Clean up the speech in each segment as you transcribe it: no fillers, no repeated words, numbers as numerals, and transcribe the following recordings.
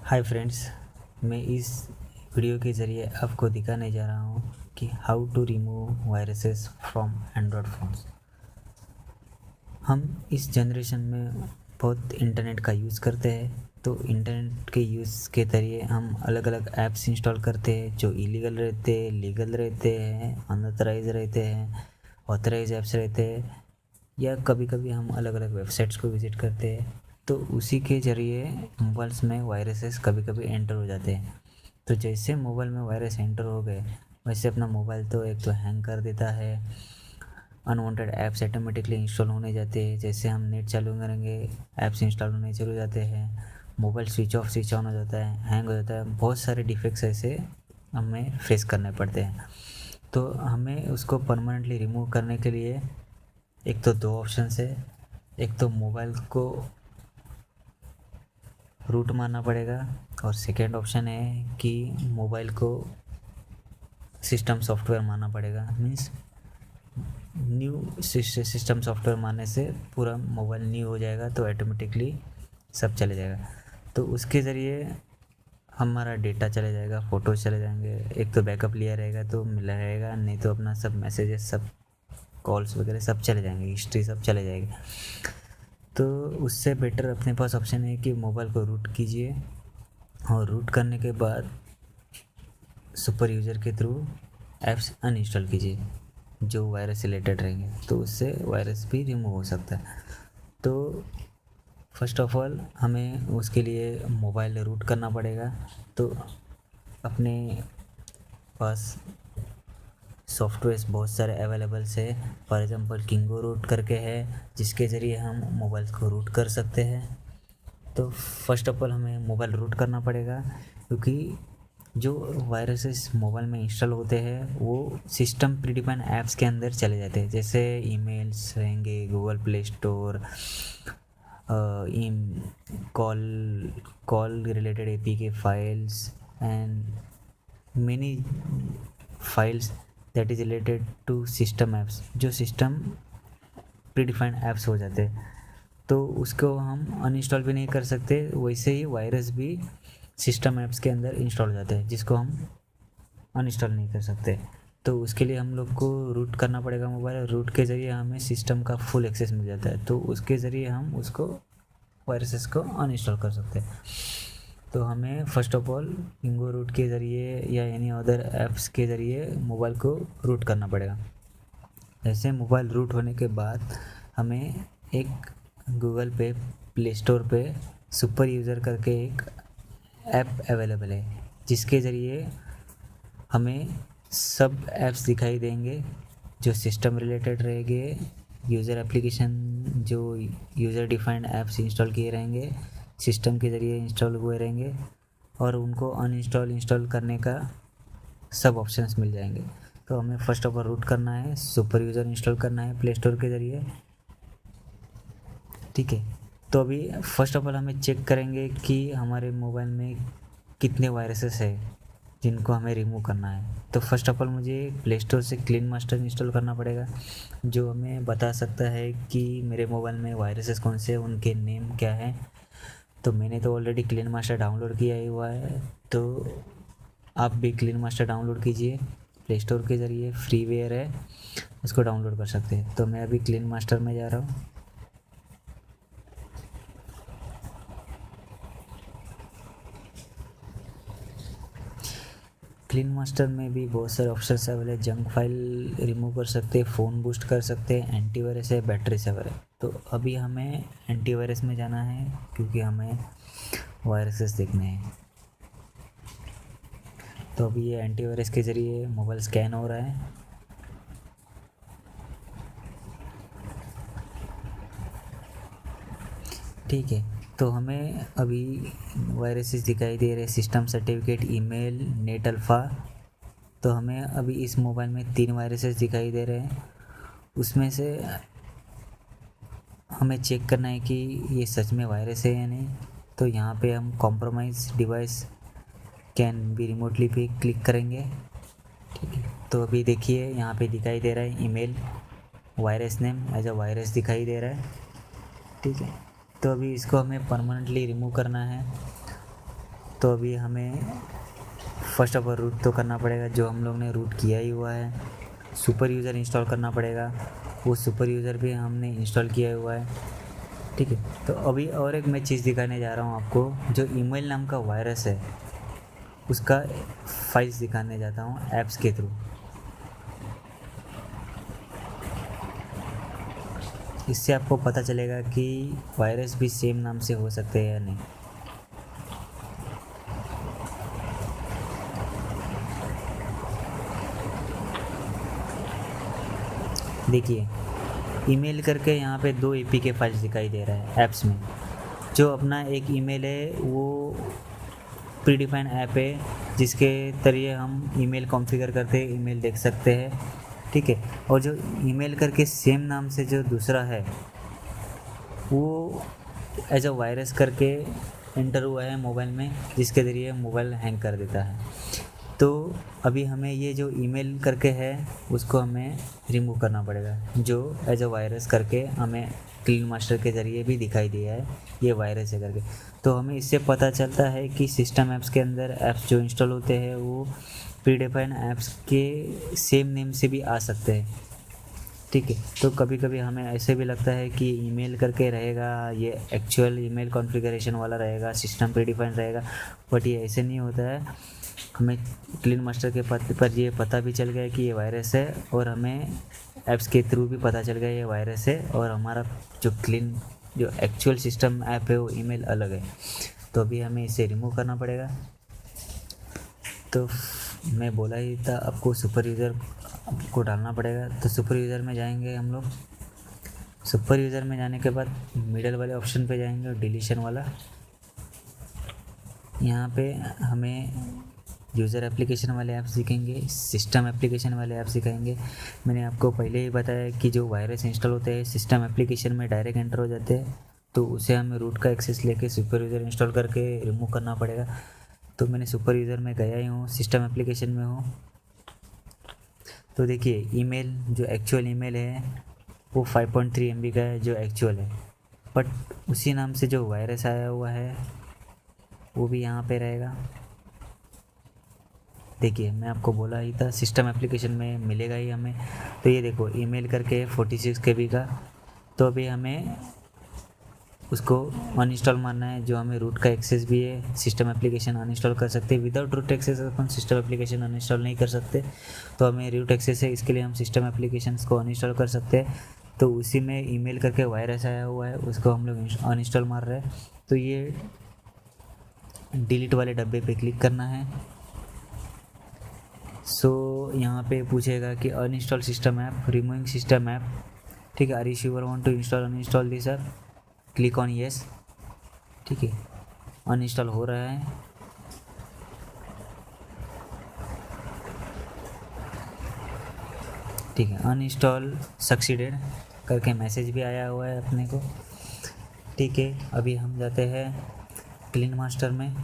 Hi friends, मैं इस video के ज़रिए आपको दिखाने जा रहा हूँ कि how to remove viruses from Android phones. हम इस जनरेशन में बहुत इंटरनेट का यूज़ करते हैं, तो इंटरनेट के यूज़ के ज़रिए हम अलग अलग ऐप्स इंस्टॉल करते हैं जो इलीगल रहते हैं, लीगल रहते हैं, अनऑथराइज रहते हैं, ऑथराइज ऐप्स रहते हैं, या कभी कभी हम अलग अलग वेबसाइट्स को विज़िट करते हैं। तो उसी के ज़रिए मोबाइल्स में वायरसेस कभी कभी एंटर हो जाते हैं। तो जैसे मोबाइल में वायरस एंटर हो गए, वैसे अपना मोबाइल तो एक तो हैंग कर देता है, अनवांटेड ऐप्स ऑटोमेटिकली इंस्टॉल होने जाते हैं। जैसे हम नेट चालू करेंगे, ऐप्स इंस्टॉल होने शुरू हो जाते हैं, mobile switch off switch on हो जाता है, हैंग हो जाता है। बहुत सारे डिफेक्ट्स ऐसे हमें फेस करने पड़ते हैं। तो हमें उसको परमानेंटली रिमूव करने के लिए एक तो दो ऑप्शन है। एक तो मोबाइल को रूट मारना पड़ेगा, और सेकेंड ऑप्शन है कि मोबाइल को सिस्टम सॉफ्टवेयर मारना पड़ेगा। मीन्स न्यू सिस्टम सॉफ्टवेयर मारने से पूरा मोबाइल न्यू हो जाएगा, तो ऑटोमेटिकली सब चले जाएगा। तो उसके ज़रिए हमारा डेटा चले जाएगा, फ़ोटोज़ चले जाएंगे। एक तो बैकअप लिया रहेगा तो मिला रहेगा, नहीं तो अपना सब मैसेजेस, सब कॉल्स वगैरह सब चले जाएंगे, हिस्ट्री सब चले जाएगी। तो उससे बेटर अपने पास ऑप्शन है कि मोबाइल को रूट कीजिए, और रूट करने के बाद सुपर यूज़र के थ्रू ऐप्स अनइंस्टॉल कीजिए जो वायरस रिलेटेड रहेंगे, तो उससे वायरस भी रिमूव हो सकता है। तो फर्स्ट ऑफ ऑल हमें उसके लिए मोबाइल रूट करना पड़ेगा। तो अपने पास सॉफ्टवेयर्स बहुत सारे अवेलेबल है। फॉर एग्ज़ाम्पल किंगो रूट करके है, जिसके ज़रिए हम मोबाइल को रूट कर सकते हैं। तो फर्स्ट ऑफ ऑल हमें मोबाइल रूट करना पड़ेगा, क्योंकि जो वायरसेस मोबाइल में इंस्टॉल होते हैं वो सिस्टम प्रीडिफाइंड ऐप्स के अंदर चले जाते हैं। जैसे ईमेल्स रहेंगे, Google Play Store, in call call related APK files, and many files that is related to system apps, जो सिस्टम प्रीडिफाइंड ऐप्स हो जाते हैं। तो उसको हम अनइंस्टॉल भी नहीं कर सकते। वैसे ही वायरस भी सिस्टम ऐप्स के अंदर इंस्टॉल हो जाते हैं, जिसको हम अनइंस्टॉल नहीं कर सकते। तो उसके लिए हम लोग को रूट करना पड़ेगा मोबाइल। रूट के ज़रिए हमें सिस्टम का फुल एक्सेस मिल जाता है, तो उसके ज़रिए हम उसको वायरसेस को अनइंस्टॉल कर सकते हैं। तो हमें फ़र्स्ट ऑफ ऑल इंगो रूट के ज़रिए या एनी अदर ऐप्स के ज़रिए मोबाइल को रूट करना पड़ेगा। ऐसे मोबाइल रूट होने के बाद हमें एक गूगल पे प्ले स्टोर पे सुपर यूज़र करके एक ऐप अवेलेबल है, जिसके ज़रिए हमें सब ऐप्स दिखाई देंगे जो सिस्टम रिलेटेड रहेंगे। यूज़र एप्लीकेशन जो यूज़र डिफाइंड ऐप्स इंस्टॉल किए रहेंगे, सिस्टम के ज़रिए इंस्टॉल हुए रहेंगे, और उनको अनइंस्टॉल इंस्टॉल करने का सब ऑप्शंस मिल जाएंगे। तो हमें फर्स्ट ऑफ ऑल रूट करना है, सुपर यूज़र इंस्टॉल करना है प्ले स्टोर के ज़रिए। ठीक है, तो अभी फर्स्ट ऑफ ऑल हमें चेक करेंगे कि हमारे मोबाइल में कितने वायरसेस है जिनको हमें रिमूव करना है। तो फर्स्ट ऑफ ऑल मुझे प्ले स्टोर से क्लीन मास्टर इंस्टॉल करना पड़ेगा, जो हमें बता सकता है कि मेरे मोबाइल में वायरसेस कौन से हैं, उनके नेम क्या है। तो मैंने तो ऑलरेडी क्लीन मास्टर डाउनलोड किया ही हुआ है, तो आप भी क्लीन मास्टर डाउनलोड कीजिए। प्ले स्टोर के ज़रिए फ्रीवेयर है, उसको डाउनलोड कर सकते हैं। तो मैं अभी क्लीन मास्टर में जा रहा हूँ। क्लीन मास्टर में भी बहुत सारे ऑप्शंस अवेलेबल है। जंक फाइल रिमूव कर सकते हैं, फ़ोन बूस्ट कर सकते हैं, एंटीवायरस है, बैटरी सेवर है। तो अभी हमें एंटीवायरस में जाना है, क्योंकि हमें वायरसेस देखने हैं। तो अभी ये एंटीवायरस के ज़रिए मोबाइल स्कैन हो रहा है। ठीक है, तो हमें अभी वायरसेस दिखाई दे रहे हैं, system certificate, email, net alpha. तो हमें अभी इस मोबाइल में 3 वायरसेस दिखाई दे रहे हैं। उसमें से हमें चेक करना है कि ये सच में वायरस है या नहीं। तो यहाँ पे हम compromise device can be remotely पे क्लिक करेंगे। ठीक है, तो अभी देखिए यहाँ पे दिखाई दे रहा है email, virus name as a virus दिखाई दे रहा है। ठीक है, तो अभी इसको हमें परमानेंटली रिमूव करना है। तो अभी हमें फर्स्ट ऑफ ऑल रूट तो करना पड़ेगा, जो हम लोग ने रूट किया ही हुआ है। सुपर यूज़र इंस्टॉल करना पड़ेगा, वो सुपर यूज़र भी हमने इंस्टॉल किया हुआ है। ठीक है, तो अभी और एक मैं चीज़ दिखाने जा रहा हूँ आपको, जो ईमेल नाम का वायरस है उसका फाइल्स दिखाने जाता हूँ ऐप्स के थ्रू। इससे आपको पता चलेगा कि वायरस भी सेम नाम से हो सकते हैं या नहीं। देखिए, ईमेल करके यहाँ पे 2 APK फाइल्स दिखाई दे रहा है ऐप्स में। जो अपना एक ईमेल है वो प्रीडिफाइंड ऐप है, जिसके जरिए हम ईमेल कॉन्फ़िगर करके ईमेल देख सकते हैं। ठीक है, और जो ईमेल करके सेम नाम से जो दूसरा है वो एज अ वायरस करके एंटर हुआ है मोबाइल में, जिसके ज़रिए मोबाइल हैंग कर देता है। तो अभी हमें ये जो ईमेल करके है उसको हमें रिमूव करना पड़ेगा, जो एज अ वायरस करके हमें क्लीन मास्टर के ज़रिए भी दिखाई दिया है ये वायरस है करके। तो हमें इससे पता चलता है कि सिस्टम ऐप्स के अंदर ऐप्स जो इंस्टॉल होते हैं वो प्रीडिफाइंड ऐप्स के सेम नेम से भी आ सकते हैं। ठीक है, तो कभी कभी हमें ऐसे भी लगता है कि ईमेल करके रहेगा, ये एक्चुअल ईमेल कॉन्फ़िगरेशन वाला रहेगा, सिस्टम प्रीडिफाइंड रहेगा, बट ये ऐसे नहीं होता है। हमें क्लीन मास्टर के पर ये पता भी चल गया कि ये वायरस है, और हमें ऐप्स के थ्रू भी पता चल गया ये वायरस है, और हमारा जो एक्चुअल सिस्टम ऐप है वो ईमेल अलग है। तो अभी हमें इसे रिमूव करना पड़ेगा। तो मैं बोला ही था आपको सुपर यूज़र को डालना पड़ेगा। तो सुपर यूज़र में जाएंगे हम लोग। सुपर यूज़र में जाने के बाद मिडल वाले ऑप्शन पे जाएंगे, डिलीशन वाला। यहाँ पे हमें यूज़र एप्लीकेशन वाले ऐप्स दिखेंगे, सिस्टम एप्लीकेशन वाले ऐप्स दिखाएंगे। मैंने आपको पहले ही बताया कि जो वायरस इंस्टॉल होते हैं सिस्टम एप्लीकेशन में डायरेक्ट एंटर हो जाते हैं, तो उसे हमें रूट का एक्सेस लेके सुपर यूज़र इंस्टॉल करके रिमूव करना पड़ेगा। तो मैंने सुपर यूज़र में गया ही हूँ, सिस्टम एप्लीकेशन में हूँ। तो देखिए, ईमेल जो एक्चुअल ईमेल है वो 5.3 MB का है, जो एक्चुअल है, बट उसी नाम से जो वायरस आया हुआ है वो भी यहाँ पे रहेगा। देखिए, मैं आपको बोला ही था सिस्टम एप्लीकेशन में मिलेगा ही हमें। तो ये देखो, ईमेल करके 46 KB का। तो अभी हमें उसको अनइंस्टॉल मारना है, जो हमें रूट का एक्सेस भी है। सिस्टम एप्लीकेशन अनइंस्टॉल कर सकते हैं, विदाउट रूट एक्सेस अपन सिस्टम एप्लीकेशन अनइंस्टॉल नहीं कर सकते। तो हमें रूट एक्सेस है, इसके लिए हम सिस्टम एप्लीकेशंस को अनइंस्टॉल कर सकते हैं। तो उसी में ईमेल करके वायरस आया हुआ है, उसको हम लोग अनइंस्टॉल मार रहे हैं। तो ये डिलीट वाले डब्बे पे क्लिक करना है। यहाँ पे पूछेगा कि uninstall system app, removing system app. ठीक है, are you sure want to install uninstall this app, click on yes. ठीक है, अनइंस्टॉल हो रहा है। ठीक है, अनइंस्टॉल सक्सीडेड करके मैसेज भी आया हुआ है अपने को। ठीक है, अभी हम जाते हैं क्लीन मास्टर में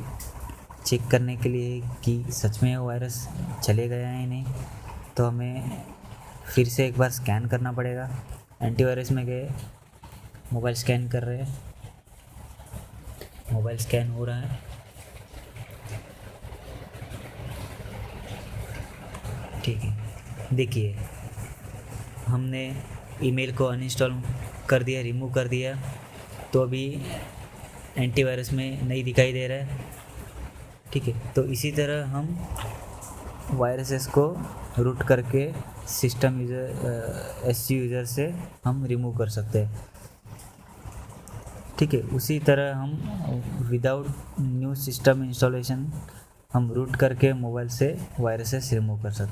चेक करने के लिए कि सच में वायरस चले गया है नहीं। तो हमें फिर से एक बार स्कैन करना पड़ेगा। एंटीवायरस में गए, मोबाइल स्कैन कर रहे हैं, मोबाइल स्कैन हो रहा है। ठीक है, देखिए, हमने ईमेल को अनइंस्टॉल कर दिया, रिमूव कर दिया। तो अभी एंटीवायरस में नहीं दिखाई दे रहा है। ठीक है, तो इसी तरह हम वायरसेस को रूट करके सिस्टम यूज़र से हम रिमूव कर सकते हैं। ठीक है, उसी तरह हम विदाउट न्यू सिस्टम इंस्टॉलेशन हम रूट करके मोबाइल से वायरसेस रिमूव कर सकते हैं।